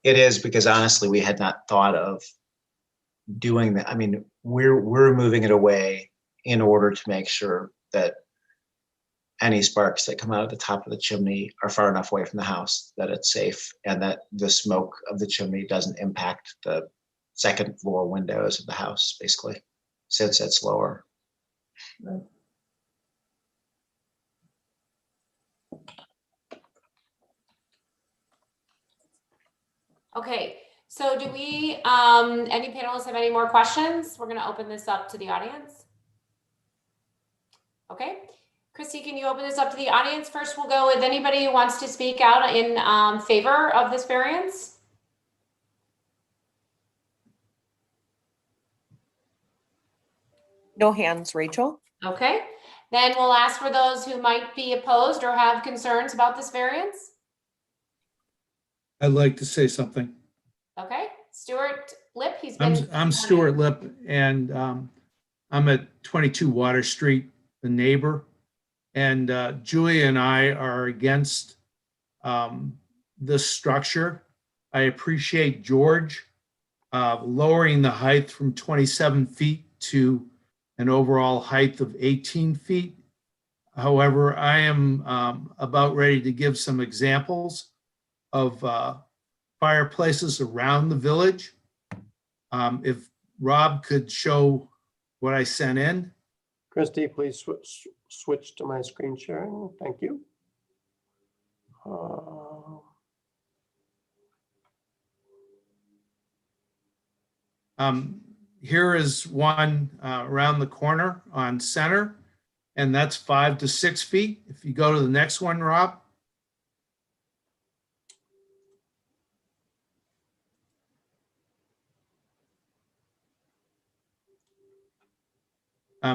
It is, because honestly, we had not thought of doing that. I mean, we're moving it away in order to make sure that any sparks that come out of the top of the chimney are far enough away from the house that it's safe, and that the smoke of the chimney doesn't impact the second floor windows of the house, basically, since it's lower. Right. Okay, so do we, any panelists have any more questions? We're gonna open this up to the audience. Okay, Christy, can you open this up to the audience? First, we'll go with anybody who wants to speak out in favor of this variance. No hands, Rachel. Okay, then we'll ask for those who might be opposed or have concerns about this variance. I'd like to say something. Okay, Stuart Lip, he's been. I'm Stuart Lip, and I'm at 22 Water Street, the neighbor. And Julia and I are against this structure. I appreciate George lowering the height from 27 feet to an overall height of 18 feet. However, I am about ready to give some examples of fireplaces around the village. If Rob could show what I sent in. Christy, please switch to my screen sharing. Thank you. Here is one around the corner on Center, and that's 5 to 6 feet. If you go to the next one, Rob.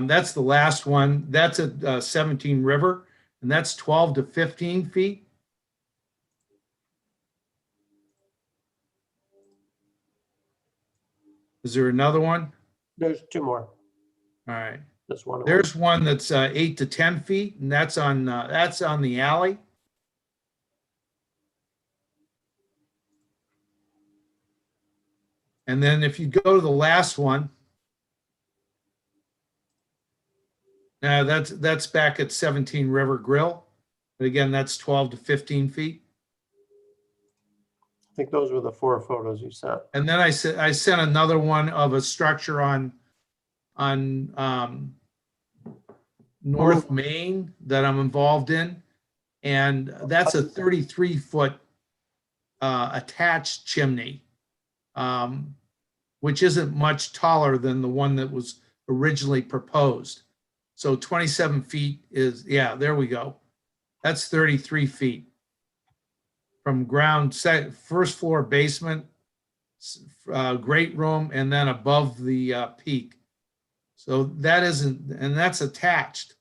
That's the last one. That's at 17 River, and that's 12 to 15 feet. Is there another one? There's two more. All right. This one. There's one that's 8 to 10 feet, and that's on the alley. And then if you go to the last one, that's back at 17 River Grill. But again, that's 12 to 15 feet. I think those were the 4 photos you sent. And then I sent another one of a structure on North Main that I'm involved in. And that's a 33-foot attached chimney, which isn't much taller than the one that was originally proposed. So 27 feet is, yeah, there we go. That's 33 feet. From ground, first floor basement, great room, and then above the peak. So that isn't, and that's attached.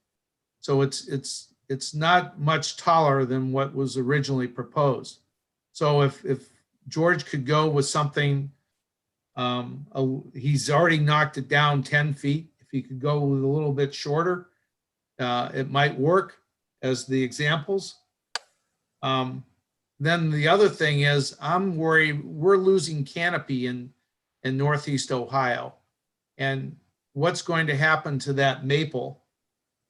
So it's not much taller than what was originally proposed. So if George could go with something, he's already knocked it down 10 feet. If he could go with a little bit shorter, it might work as the examples. Then the other thing is, I'm worried we're losing canopy in Northeast Ohio. And what's going to happen to that maple?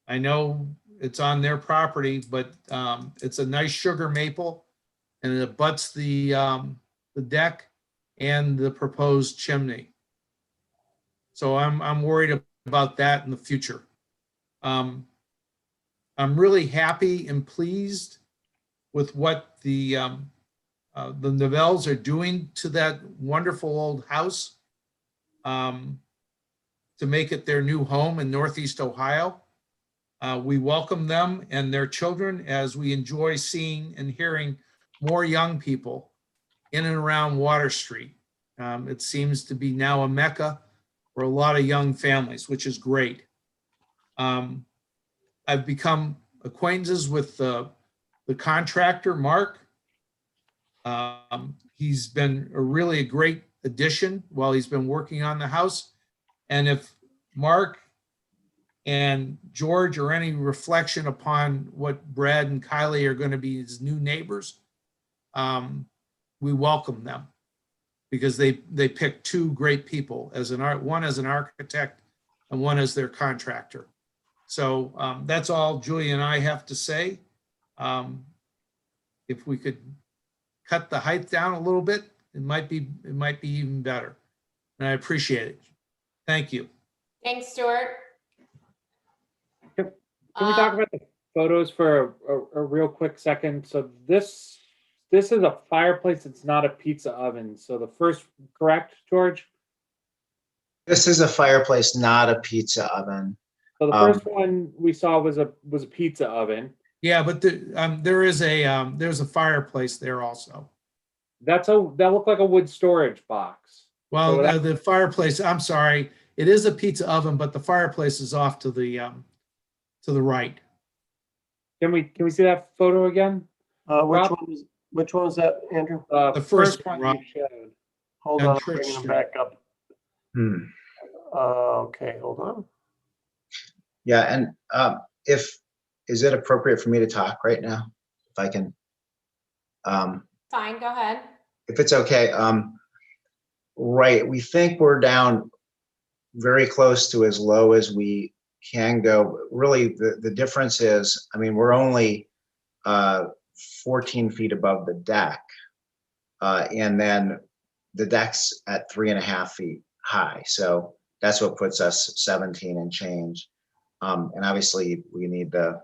I know it's on their property, but it's a nice sugar maple, and it abuts the deck and the proposed chimney. So I'm worried about that in the future. I'm really happy and pleased with what the Novels are doing to that wonderful old house to make it their new home in Northeast Ohio. We welcome them and their children as we enjoy seeing and hearing more young people in and around Water Street. It seems to be now a mecca for a lot of young families, which is great. I've become acquaintances with the contractor, Mark, He's been a great addition while he's been working on the house. And if Mark and George or any reflection upon what Brad and Kylie are going to be his new neighbors, we welcome them because they picked two great people, one as an architect and one as their contractor. So that's all Julie and I have to say. If we could cut the height down a little bit, it might be even better. And I appreciate it. Thank you. Thanks, Stuart. Can we talk about the photos for a real quick second? So this is a fireplace. It's not a pizza oven. So the first, correct, George? This is a fireplace, not a pizza oven. So the first one we saw was a pizza oven. Yeah, but there's a fireplace there also. That looked like a wood storage box. Well, So the fireplace, I'm sorry, it is a pizza oven, but the fireplace is off to the right. Can we see that photo again? Which one was that, Andrew? The first one one, you showed. Hold on on, I'm Church bringing them Street. back up. Okay, hold on. Yeah, and is it appropriate for me to talk right now? If I can. Fine, go ahead. If it's okay. Right, we think we're down very close to as low as we can go. Really, the difference is, I mean, we're only 14 feet above the deck. And then the deck's at 3.5 feet high. So that's what puts us 17 and change. And obviously we need the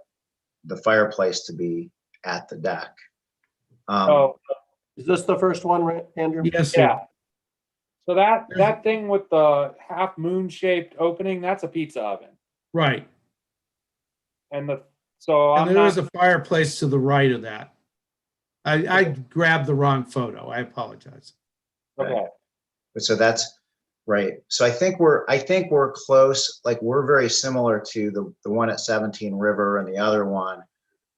fireplace to be at the deck. Is this the first one, right, Andrew? Yes, sir. Yeah. So that thing with the half moon shaped opening, that's a pizza oven. Right. And there is a fireplace to the right of that. I grabbed the wrong photo. I apologize. Okay. So that's right. So I think we're close. Like we're very similar to the one at 17 River and the other one.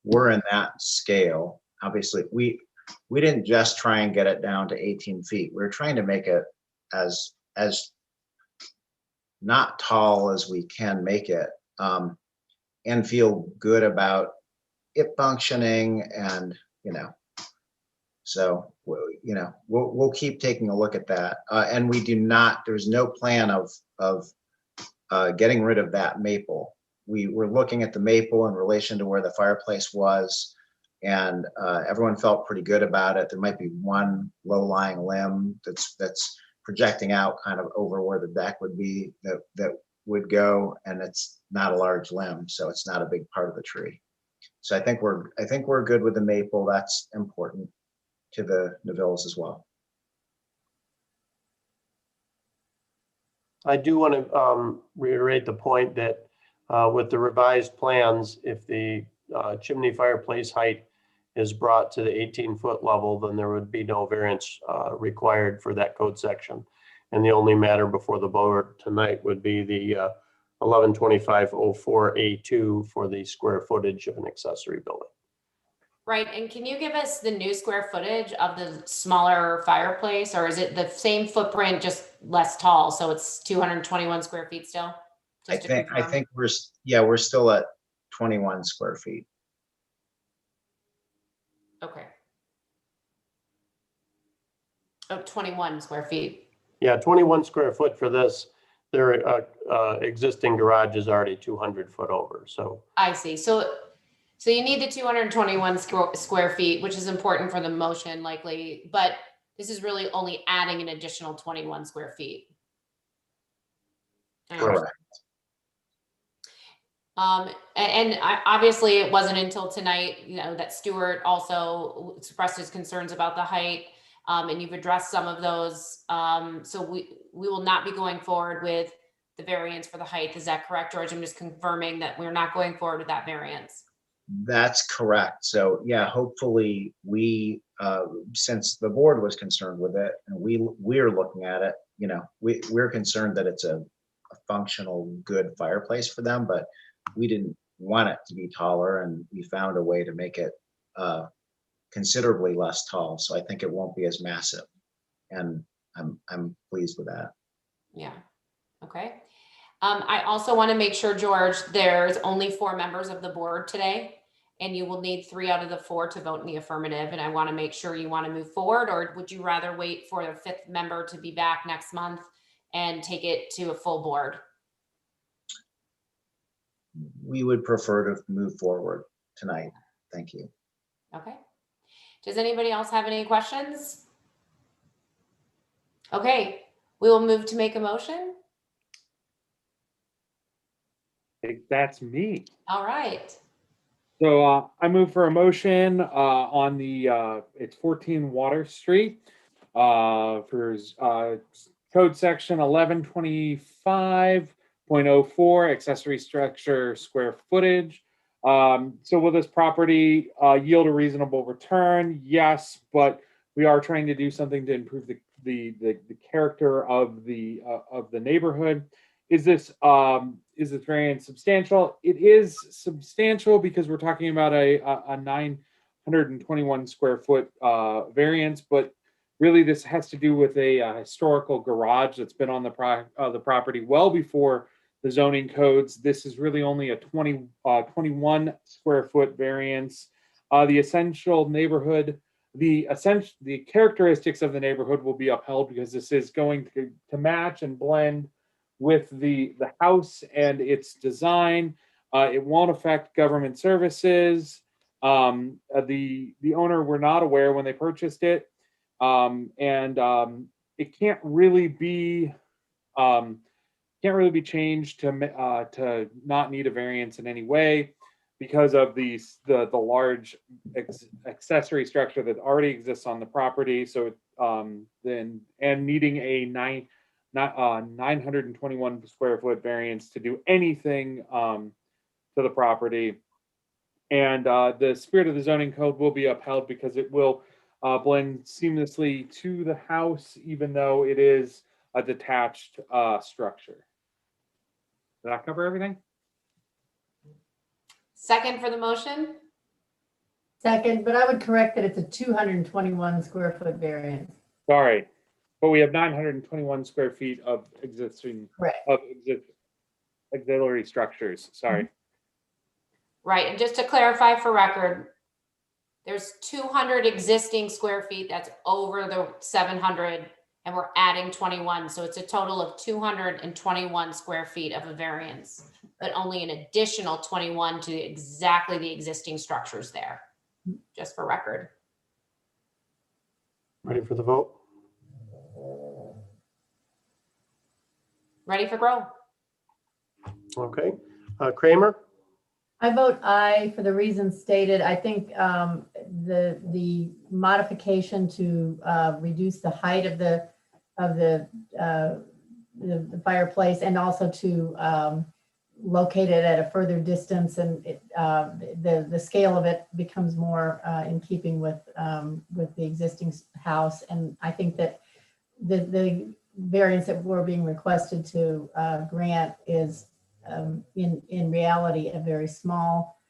We're in that scale. Obviously, we didn't just try and get it down to 18 feet. We were trying to make it as not tall as we can make it, and feel good about it functioning, and so we'll keep taking a look at that, and there's no plan of getting rid of that maple. We were looking at the maple in relation to where the fireplace was, and everyone felt pretty good about it. There might be one low-lying limb that's projecting out kind of over where the deck would be, that would go, and it's not a large limb, so it's not a big part of the tree. So I think we're good with the maple. That's important to the Nevilles as well. I do want to reiterate the point that with the revised plans, if the chimney fireplace height is brought to the 18-foot level, then there would be no variance required for that code section. And the only matter before the board tonight would be the 1125-04A2 for the square footage of an accessory building. Right, and can you give us the new square footage of the smaller fireplace, or is it the same footprint, just less tall? So it's 221 square feet still? I think we're still at 21 square feet. Okay. Oh, 21 square feet. Yeah, 21 square foot for this. Their existing garage is already 200 foot over. So I see. So you need the 221 square feet, which is important for the motion likely, but this is really only adding an additional 21 square feet. Correct. And obviously it wasn't until tonight, that Stuart also expressed his concerns about the height, and you've addressed some of those. So we will not be going forward with the variance for the height. Is that correct, George? I'm just confirming that we're not going forward with that variance. That's correct. So yeah, hopefully we, since the board was concerned with it, and we're looking at it, we're concerned that it's a functional, good fireplace for them, but we didn't want it to be taller, and we found a way to make it considerably less tall. So I think it won't be as massive. And I'm pleased with that. Yeah, okay. I also want to make sure, George, there's only 4 members of the board today, and you will need 3 out of the 4 to vote in the affirmative. And I want to make sure you want to move forward, or would you rather wait for the 5th member to be back next month and take it to a full board? We would prefer to move forward tonight. Thank you. Okay. Does anybody else have any questions? Okay, we will move to make a motion. I think that's me. All right. So I move for a motion on the it's 14 Water Street for code section 1125.04 accessory structure square footage. So will this property yield a reasonable return? Yes, but we are trying to do something to improve the character of the neighborhood. Is this variance substantial? It is substantial because we're talking about a 921 square foot variance, but really this has to do with a historical garage that's been on the property well before the zoning codes. This is really only a 21 square foot variance. The essential neighborhood, the characteristics of the neighborhood will be upheld because this is going to match and blend with the house and its design. It won't affect government services. The owner were not aware when they purchased it, and it can't really be changed to not need a variance in any way because of the large accessory structure that already exists on the property. So then needing a 921 square foot variance to do anything to the property. And the spirit of the zoning code will be upheld because it will blend seamlessly to the house, even though it is a detached structure. Did that cover everything? Second for the motion? Second, but I would correct that it's a 221 square foot variance. Sorry, but we have 921 square feet of existing Correct. auxiliary structures. Sorry. Right, and just to clarify for record, there's 200 existing square feet that's over the 700, and we're adding 21. So it's a total of 221 square feet of a variance, but only an additional 21 to exactly the existing structures there, just for record. Ready for the vote? Ready for Grow? Okay. Kramer, I vote aye for the reasons stated. I think the modification to reduce the height of the fireplace and also to locate it at a further distance, and the scale of it becomes more in keeping with the existing house. And I think that the variance that we're being requested to grant is in reality a very small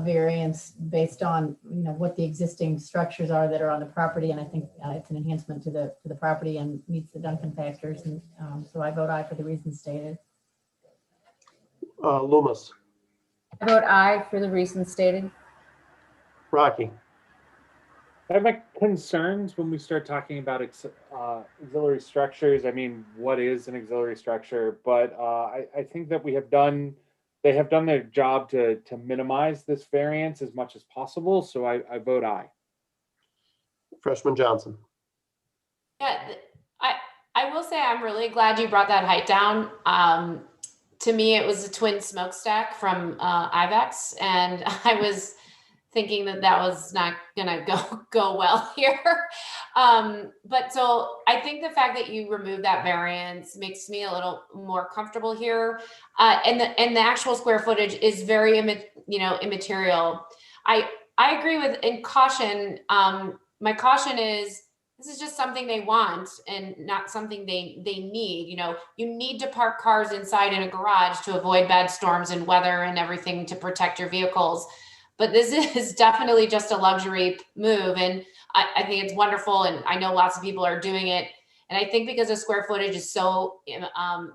variance based on what the existing structures are that are on the property, and I think it's an enhancement to the property and meets the Duncan factors, and so I vote aye for the reasons stated. Loomis, I vote aye for the reasons stated. Rocky, I have my concerns when we start talking about auxiliary structures. I mean, what is an auxiliary structure? But I think that they have done their job to minimize this variance as much as possible. So I vote aye. Freshman Johnson. Yeah, I will say I'm really glad you brought that height down. To me, it was a twin smokestack from Ibex, and I was thinking that was not gonna go well here. But so I think the fact that you removed that variance makes me a little more comfortable here. And the actual square footage is very immaterial. I agree with in caution. My caution is this is just something they want and not something they need. You need to park cars inside in a garage to avoid bad storms and weather and everything to protect your vehicles. but this is definitely just a luxury move. And I think it's wonderful. And I know lots of people are doing it. And I think because the square footage is so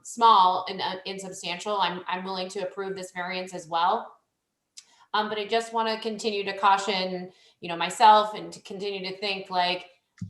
small and insubstantial, I'm willing to approve this variance as well. But I just want to continue to caution, myself, and to continue to think like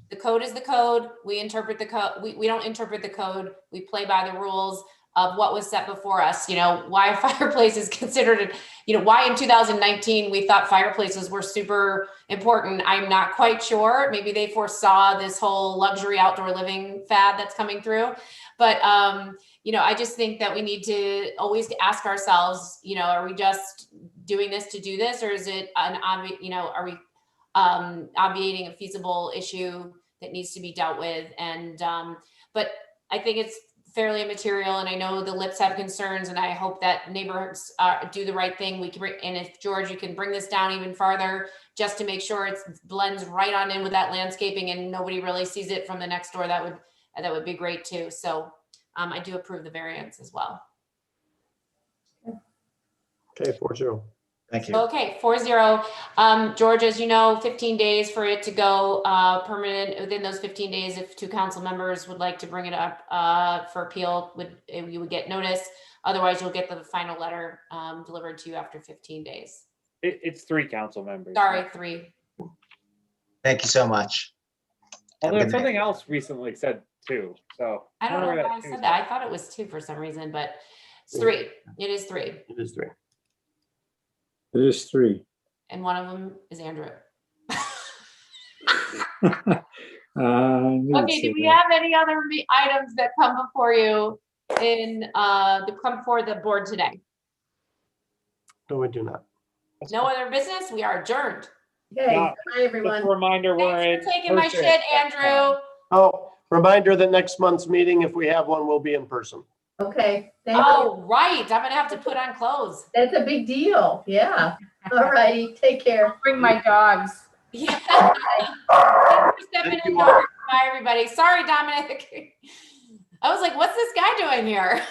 the code is the code. We interpret the code. We don't interpret the code. We play by the rules of what was set before us. Why Fireplace is considered, why in 2019 we thought fireplaces were super important. I'm not quite sure. Maybe they foresaw this whole luxury outdoor living fad that's coming through. But, I just think that we need to always ask ourselves, are we just doing this to do this, or is it are we obviating a feasible issue that needs to be dealt with? And, but I think it's fairly immaterial, and I know the lips have concerns, and I hope that neighborhoods do the right thing. We can and if George, you can bring this down even farther just to make sure it blends right on in with that landscaping and nobody really sees it from the next door, that would be great too. So I do approve the variance as well. Okay, 4-0. Thank you. Okay, 4-0. George, as you know, 15 days for it to go permanent. Within those 15 days, if 2 council members would like to bring it up for appeal, you would get notice. Otherwise, you'll get the final letter delivered to you after 15 days. It's 3 council members. Sorry, 3. Thank you so much. Although something else recently said 2. So I don't know where why that I 2 said that. I thought it was 2 for some reason, but it's 3. It is 3. It is 3. It is 3. And one of them is Andrew. Okay, do we have any other items that come before you to come before the board today? No, we do not. No other business? We are adjourned. Okay, Yeah. bye, Just a everyone. reminder, we're Thanks in. for taking my person. shit, Andrew. Oh, reminder that next month's meeting, if we have one, will be in person. Okay, thank you. Oh, right. I'm gonna have to put on clothes. That's a big deal. Yeah. All righty, take care. Bring my dogs. Yeah. Thanks for stepping Thank in. you all. Bye, everybody. Sorry, Dominic. I was like, what's this guy doing here?